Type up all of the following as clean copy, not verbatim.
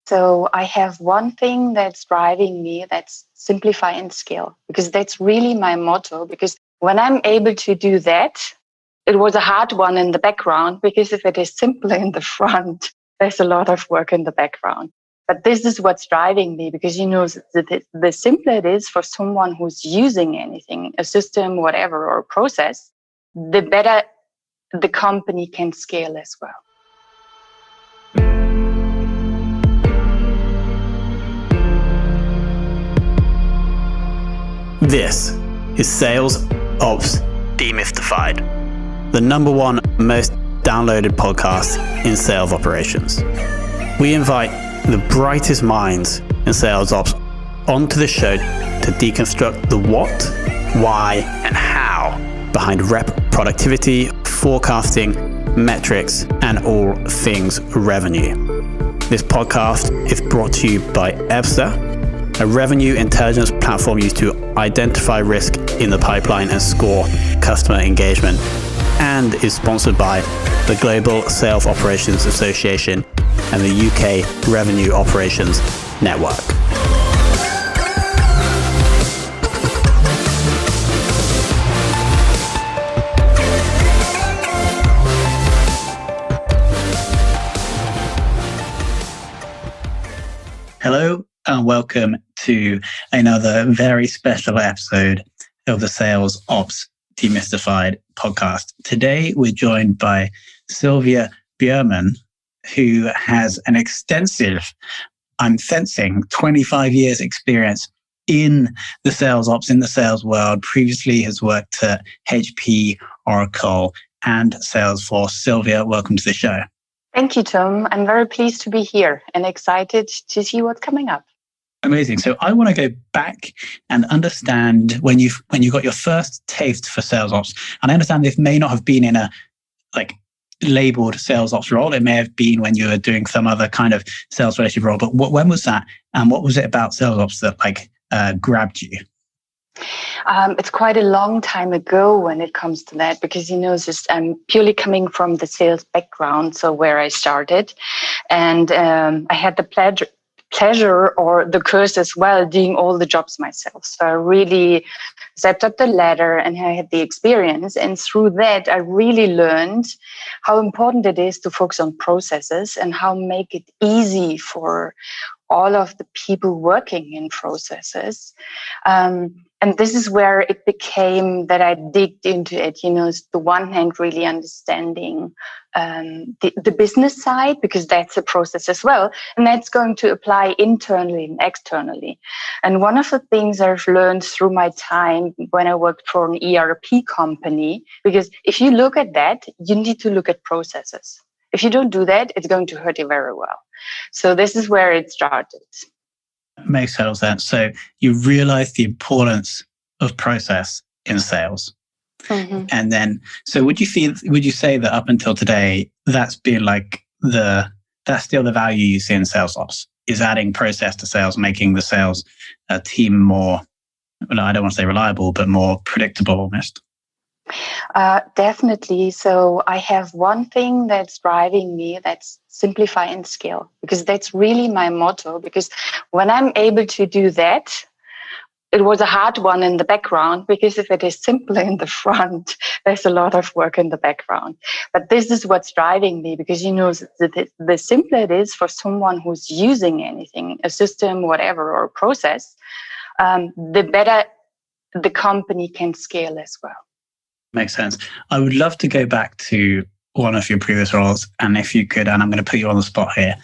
So I have one thing that's driving me, that's simplify and scale, because that's really my motto. Because when I'm able to do that, it was a hard one in the background, because if it is simple in the front, there's a lot of work in the background. But this is what's driving me, because the simpler it is for someone who's using anything, a system, whatever, or a process, the better the company can scale as well. This is Sales Ops Demystified, the number one most downloaded podcast in sales operations. We invite the brightest minds in sales ops onto the show to deconstruct the what, why, and how behind rep productivity, forecasting, metrics, and all things revenue. This podcast is brought to you by Ebster, a revenue intelligence platform used to identify risk in the pipeline and score customer engagement, and is sponsored by the Global Sales Operations Association and the UK Revenue Operations Network. Hello and welcome to another very special episode of the Sales Ops Demystified Podcast. Today we're joined by Silvia Buermann, who has an extensive, I'm sensing, 25 years experience in the sales ops, in the sales world. Previously has worked at HP, Oracle, and Salesforce. Silvia, welcome to the show. Thank you, Tom. I'm very pleased to be here and excited to see what's coming up. Amazing. So I want to go back and understand when you got your first taste for sales ops. And I understand this may not have been in a labeled sales ops role. It may have been when you were doing some other kind of sales related role. But when was that? And what was it about sales ops that grabbed you? It's quite a long time ago when it comes to that, because, I'm purely coming from the sales background. So where I started, and I had the pleasure or the curse as well, doing all the jobs myself. So I really stepped up the ladder and I had the experience. And through that, I really learned how important it is to focus on processes and how make it easy for all of the people working in processes. And this is where it became that I digged into it, the one hand really understanding the business side, because that's a process as well. And that's going to apply internally and externally. And one of the things I've learned through my time when I worked for an ERP company, because if you look at that, you need to look at processes. If you don't do that, it's going to hurt you very well. So this is where it started. Makes total sense. So you realize the importance of process in sales. Mm-hmm. And then, so would you say that up until today, that's been that's still the value you see in sales ops, is adding process to sales, making the sales team more, I don't want to say reliable, but more predictable almost? Definitely. So I have one thing that's driving me, that's simplify and scale, because that's really my motto. Because when I'm able to do that, it was a hard one in the background, because if it is simple in the front, there's a lot of work in the background. But this is what's driving me, because the simpler it is for someone who's using anything, a system, whatever, or a process, the better the company can scale as well. Makes sense. I would love to go back to one of your previous roles, and if you could, and I'm going to put you on the spot here,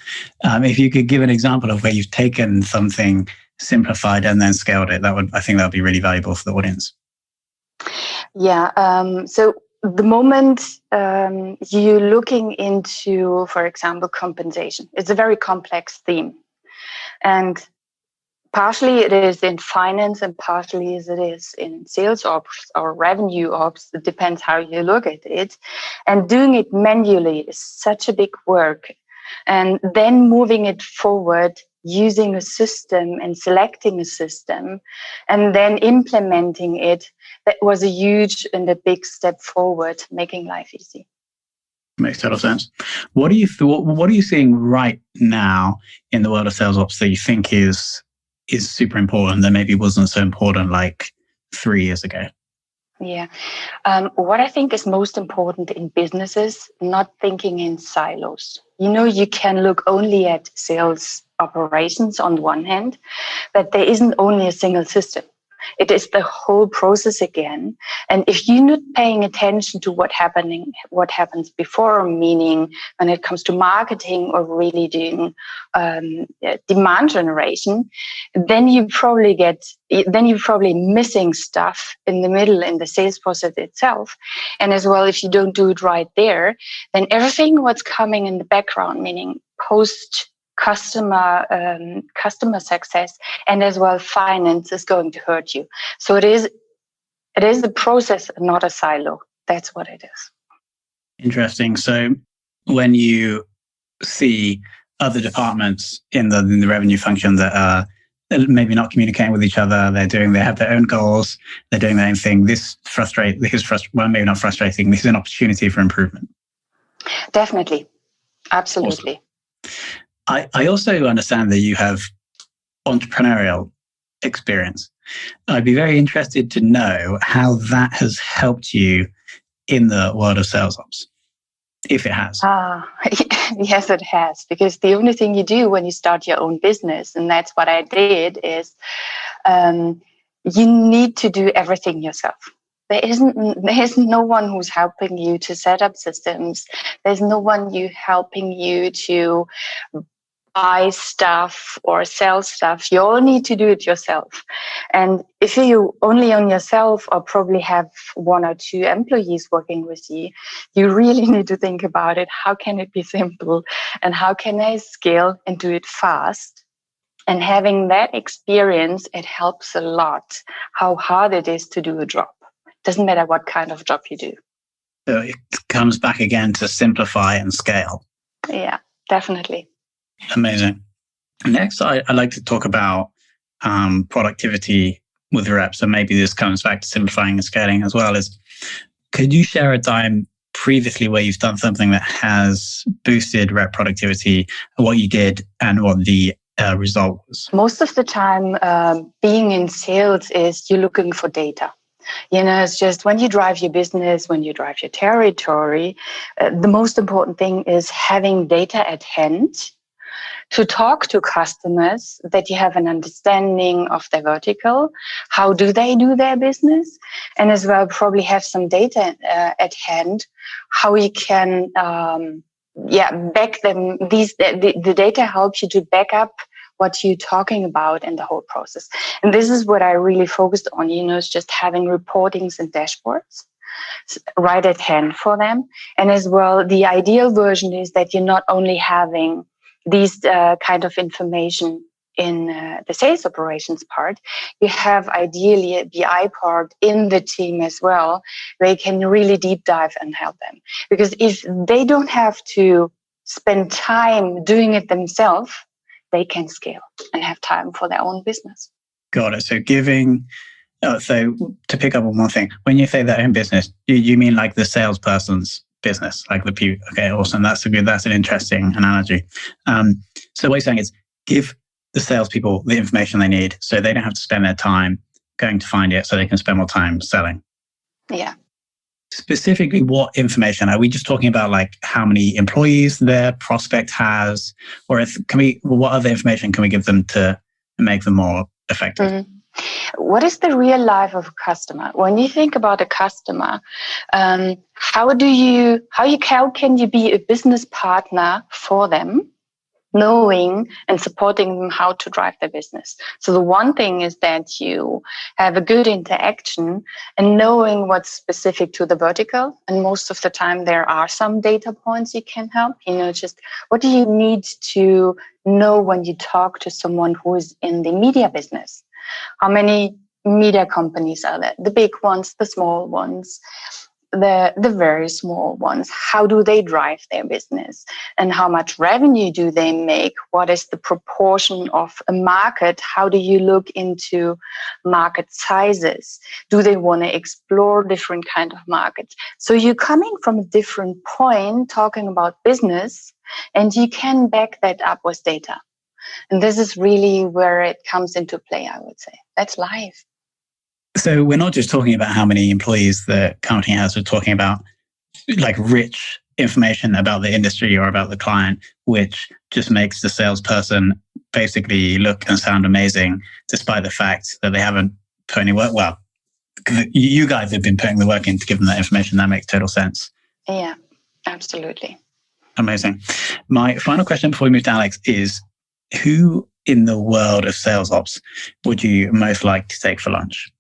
if you could give an example of where you've taken something simplified and then scaled it, I think that would be really valuable for the audience. Yeah. So the moment you're looking into, for example, compensation, it's a very complex theme, and partially it is in finance and partially it is in sales ops or revenue ops. It depends how you look at it. And doing it manually is such a big work. And then moving it forward, using a system and selecting a system and then implementing it, that was a huge and a big step forward, making life easy. Makes total sense. What are you seeing right now in the world of sales ops that you think is super important that maybe wasn't so important like 3 years ago? Yeah. What I think is most important in businesses, not thinking in silos. You can look only at sales operations on one hand, but there isn't only a single system. It is the whole process again. And if you're not paying attention to what happens before, meaning when it comes to marketing or really doing demand generation, then you're probably missing stuff in the middle in the sales process itself. And as well, if you don't do it right there, then everything what's coming in the background, meaning post customer success and as well finance, is going to hurt you. So it is the process, not a silo. That's what it is. Interesting. So when you see other departments in the revenue function that are maybe not communicating with each other, they have their own goals, they're doing their own thing, maybe not frustrating, this is an opportunity for improvement. Definitely. Absolutely. Awesome. I also understand that you have entrepreneurial experience. I'd be very interested to know how that has helped you in the world of sales ops, if it has. Yes, it has. Because the only thing you do when you start your own business, and that's what I did, is you need to do everything yourself. There isn't no one who's helping you to set up systems. There's no one helping you to buy stuff or sell stuff. You all need to do it yourself. And if you only own yourself or probably have 1 or 2 employees working with you, you really need to think about it. How can it be simple? And how can I scale and do it fast? And having that experience, it helps a lot how hard it is to do a job. Doesn't matter what kind of job you do. So it comes back again to simplify and scale. Yeah, definitely. Amazing. Next, I'd like to talk about productivity with reps. And maybe this comes back to simplifying and scaling as well. Could you share a time previously where you've done something that has boosted rep productivity, what you did and what the result was? Most of the time, being in sales is you're looking for data. It's just when you drive your business, when you drive your territory, the most important thing is having data at hand to talk to customers, that you have an understanding of their vertical, how do they do their business, and as well probably have some data at hand, how you can back them. The data helps you to back up what you're talking about in the whole process. And this is what I really focused on, is just having reportings and dashboards right at hand for them. And as well, the ideal version is that you're not only having these kind of information in the sales operations part, you have ideally a BI part in the team as well, where you can really deep dive and help them. Because if they don't have to spend time doing it themselves, they can scale and have time for their own business. Got it. So so to pick up on one thing, when you say their own business, you mean like the salesperson's business, like the people? Okay, awesome. That's an interesting analogy. So what you're saying is give the salespeople the information they need so they don't have to spend their time going to find it, so they can spend more time selling. Yeah. Specifically, what information? Are we just talking about like how many employees their prospect has, or what other information can we give them to make them more effective? Mm-hmm. What is the real life of a customer? When you think about a customer, how can you be a business partner for them, knowing and supporting them how to drive their business? So the one thing is that you have a good interaction and knowing what's specific to the vertical. And most of the time there are some data points you can help, just what do you need to know when you talk to someone who is in the media business? How many media companies are there? The big ones, the small ones. the very small ones. How do they drive their business? And how much revenue do they make? What is the proportion of a market? How do you look into market sizes? Do they want to explore different kind of markets? So you're coming from a different point talking about business, and you can back that up with data. And this is really where it comes into play, I would say. That's life. So we're not just talking about how many employees the company has, we're talking about like rich information about the industry or about the client, which just makes the salesperson basically look and sound amazing, despite the fact that they haven't put any work. Well, you guys have been putting the work in to give them that information. That makes total sense. Yeah, absolutely. Amazing. My final question before we move to Alex is, who in the world of sales ops would you most like to take for lunch?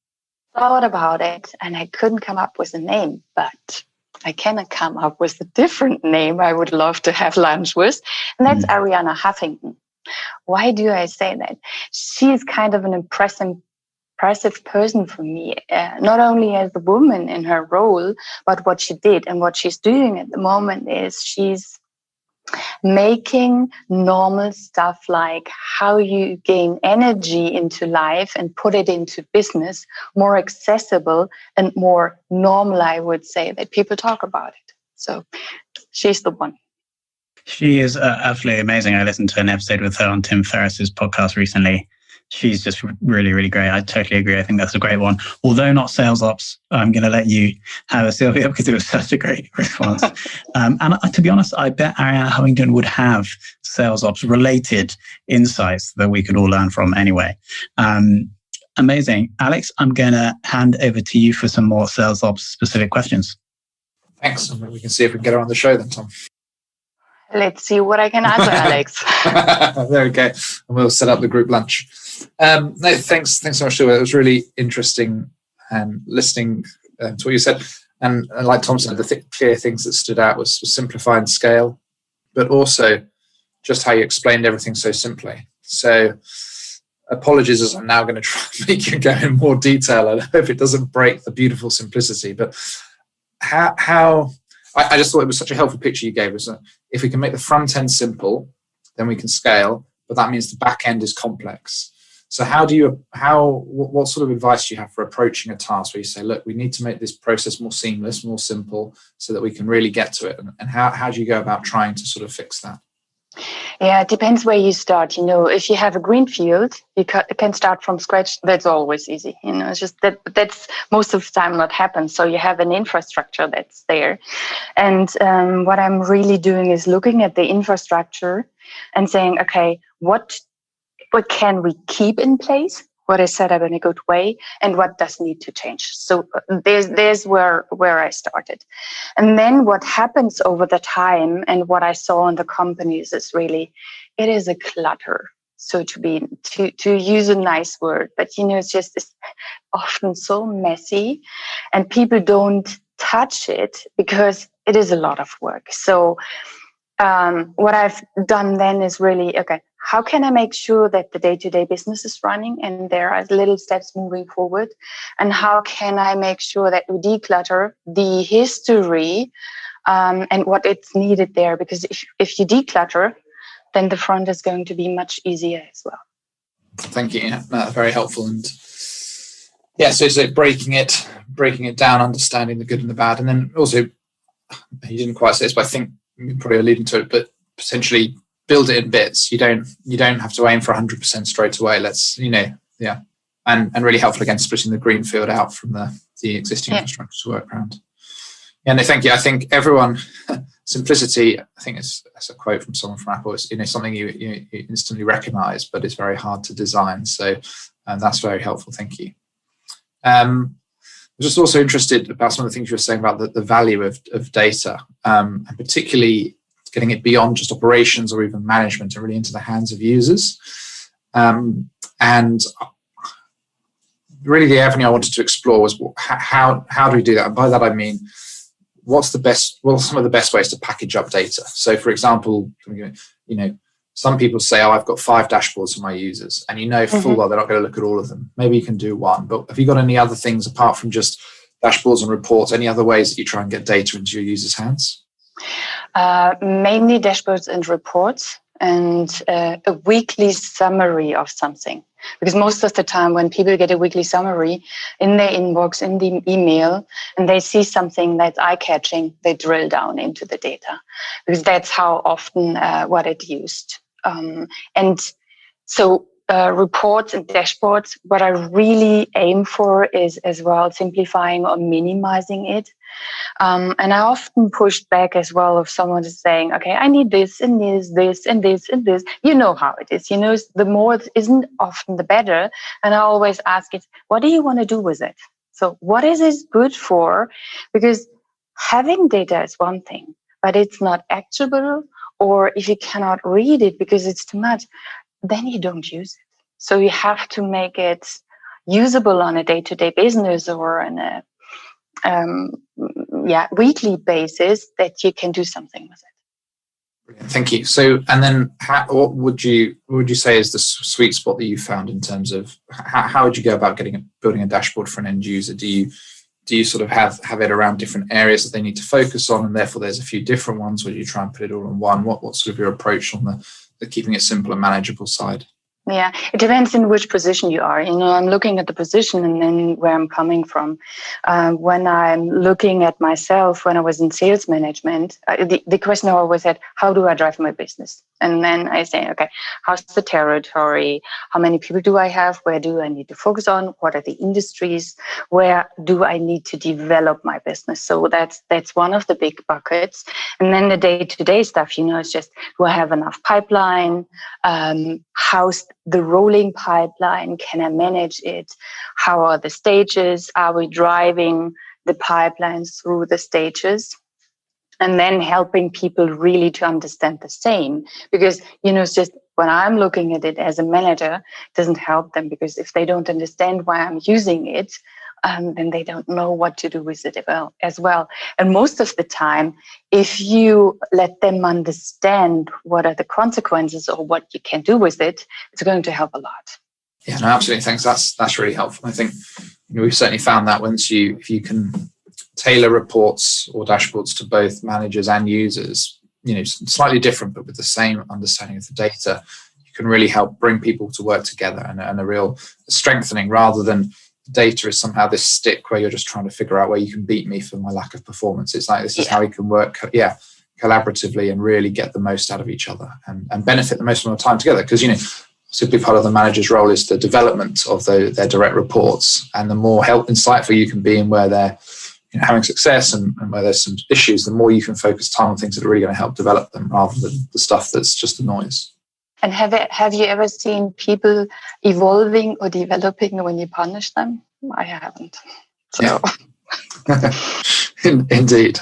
Thought about it and I couldn't come up with a name, but I can come up with a different name I would love to have lunch with, and that's Arianna Huffington. Why do I say that? She's kind of an impressive person for me, not only as a woman in her role, but what she did and what she's doing at the moment is she's making normal stuff like how you gain energy into life and put it into business more accessible and more normal, I would say, that people talk about it. So she's the one. She is absolutely amazing. I listened to an episode with her on Tim Ferriss's podcast recently. She's just really, really great. I totally agree. I think that's a great one. Although not sales ops, I'm going to let you have a Silvia because it was such a great response. And to be honest, I bet Arianna Huffington would have sales ops related insights that we could all learn from anyway. Amazing. Alex, I'm going to hand over to you for some more sales ops specific questions. Thanks. We can see if we can get her on the show then, Tom. Let's see what I can answer, Alex. There we go. And we'll set up the group lunch. No, thanks so much, Silvia. It was really interesting listening to what you said. And like Tom said, the clear things that stood out was simplifying scale, but also just how you explained everything so simply. So apologies as I'm now going to try and make you go in more detail. I hope it doesn't break the beautiful simplicity. But how I just thought it was such a helpful picture you gave us. If we can make the front end simple, then we can scale, but that means the back end is complex. So what sort of advice do you have for approaching a task where you say, look, we need to make this process more seamless, more simple, so that we can really get to it? And how do you go about trying to sort of fix that? Yeah, it depends where you start. If you have a green field, you can start from scratch. That's always easy. It's just that's most of the time not happens. So you have an infrastructure that's there. And what I'm really doing is looking at the infrastructure and saying, okay, what can we keep in place? What is set up in a good way, and what does need to change? So there's where I started. And then what happens over the time and what I saw in the companies is really, it is a clutter. So to use a nice word, but it's often so messy and people don't touch it because it is a lot of work. So what I've done then is really, okay, how can I make sure that the day-to-day business is running and there are little steps moving forward? And how can I make sure that we declutter the history and what it's needed there? Because if you declutter, then the front is going to be much easier as well. Thank you. Yeah, that's very helpful. And yeah, so breaking it down, understanding the good and the bad. And then also, you didn't quite say this, but I think you're probably alluding to it, but potentially build it in bits. You don't have to aim for 100% straight away. Let's, and really helpful again, splitting the green field out from the existing infrastructure to work around. Yeah, no, thank you. I think everyone, simplicity, I think it's a quote from someone from Apple. It's something you instantly recognize, but it's very hard to design. So that's very helpful. Thank you. I'm just also interested about some of the things you were saying about the value of data, and particularly getting it beyond just operations or even management and really into the hands of users. And really the avenue I wanted to explore was how do we do that? And by that I mean, what are some of the best ways to package up data? So for example, some people say, I've got 5 dashboards for my users, and full well they're not going to look at all of them. Maybe you can do one, but have you got any other things apart from just dashboards and reports? Any other ways that you try and get data into your users' hands? Mainly dashboards and reports, and a weekly summary of something. Because most of the time when people get a weekly summary in their inbox, in the email, and they see something that's eye-catching, they drill down into the data. Because that's how often what it used. And so reports and dashboards, what I really aim for is as well simplifying or minimizing it. And I often push back as well if someone is saying, okay, I need this and this and this and this. You know how it is. The more it isn't often the better. And I always ask it, what do you want to do with it? So what is it good for? Because having data is one thing, but it's not actionable, or if you cannot read it because it's too much, then you don't use it. So you have to make it usable on a day-to-day business or on a weekly basis that you can do something with it. Brilliant. Thank you. So, and then what would you say is the sweet spot that you found in terms of how would you go about building a dashboard for an end user? Do you sort of have it around different areas that they need to focus on, and therefore there's a few different ones, or you try and put it all in one? What's sort of your approach on the keeping it simple and manageable side? Yeah, it depends in which position you are. I'm looking at the position and then where I'm coming from. When I'm looking at myself, when I was in sales management, the question I always had, how do I drive my business? And then I say, okay, how's the territory? How many people do I have? Where do I need to focus on? What are the industries? Where do I need to develop my business? So that's one of the big buckets. And then the day-to-day stuff, it's just, do I have enough pipeline? How's the rolling pipeline? Can I manage it? How are the stages? Are we driving the pipelines through the stages? And then helping people really to understand the same. Because, it's just when I'm looking at it as a manager, it doesn't help them, because if they don't understand why I'm using it, then they don't know what to do with it as well. And most of the time, if you let them understand what are the consequences or what you can do with it, it's going to help a lot. Yeah, no, absolutely. Thanks. That's really helpful. I think we've certainly found that if you can tailor reports or dashboards to both managers and users, slightly different, but with the same understanding of the data, you can really help bring people to work together and a real strengthening, rather than data is somehow this stick where you're just trying to figure out where you can beat me for my lack of performance. It's like, this is how we can work collaboratively and really get the most out of each other and benefit the most from our time together. Because, simply part of the manager's role is the development of their direct reports, and the more insightful you can be in where they're having success and where there's some issues, the more you can focus time on things that are really going to help develop them, rather than the stuff that's just the noise. And have you ever seen people evolving or developing when you punish them? I haven't. So. Yeah. Indeed.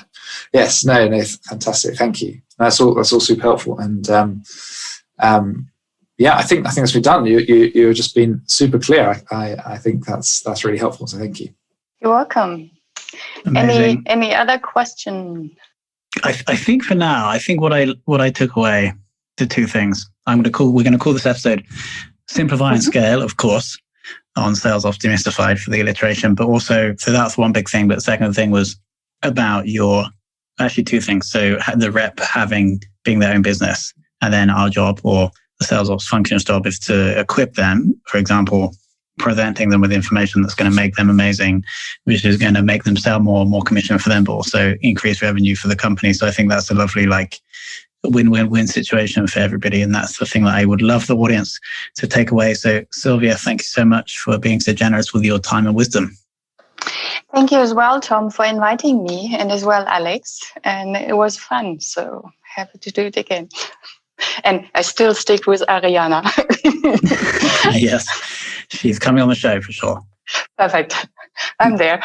Yes. No. Fantastic. Thank you. That's all super helpful. And I think that's been done. You've just been super clear. I think that's really helpful. So thank you. You're welcome. Amazing. Any other question? I think for now, what I took away, the two things we're going to call this episode Simplify and Scale, of course, on Sales Ops Demystified for the alliteration, but also, so that's one big thing. But the second thing was about actually two things. So the rep being their own business, and then our job, or the sales ops function's job, is to equip them, for example, presenting them with information that's going to make them amazing, which is going to make them sell more commission for them, but also increase revenue for the company. So I think that's a lovely win-win-win situation for everybody. And that's the thing that I would love the audience to take away. So Silvia, thank you so much for being so generous with your time and wisdom. Thank you as well, Tom, for inviting me, and as well, Alex. And it was fun. So happy to do it again. And I still stick with Ariana. Yes, she's coming on the show for sure. Perfect. I'm there.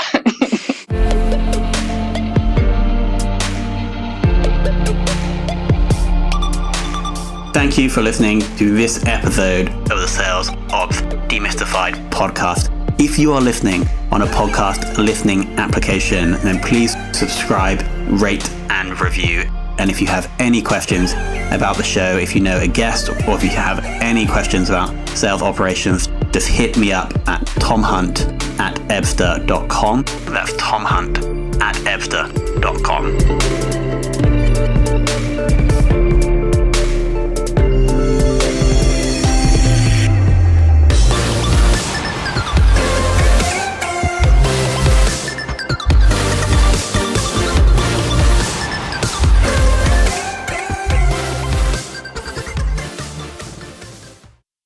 Thank you for listening to this episode of the Sales Ops Demystified podcast. If you are listening on a podcast listening application, then please subscribe, rate, and review. And if you have any questions about the show, if you know a guest, or if you have any questions about sales operations, just hit me up at tomhunt@ebster.com. That's tomhunt@ebster.com.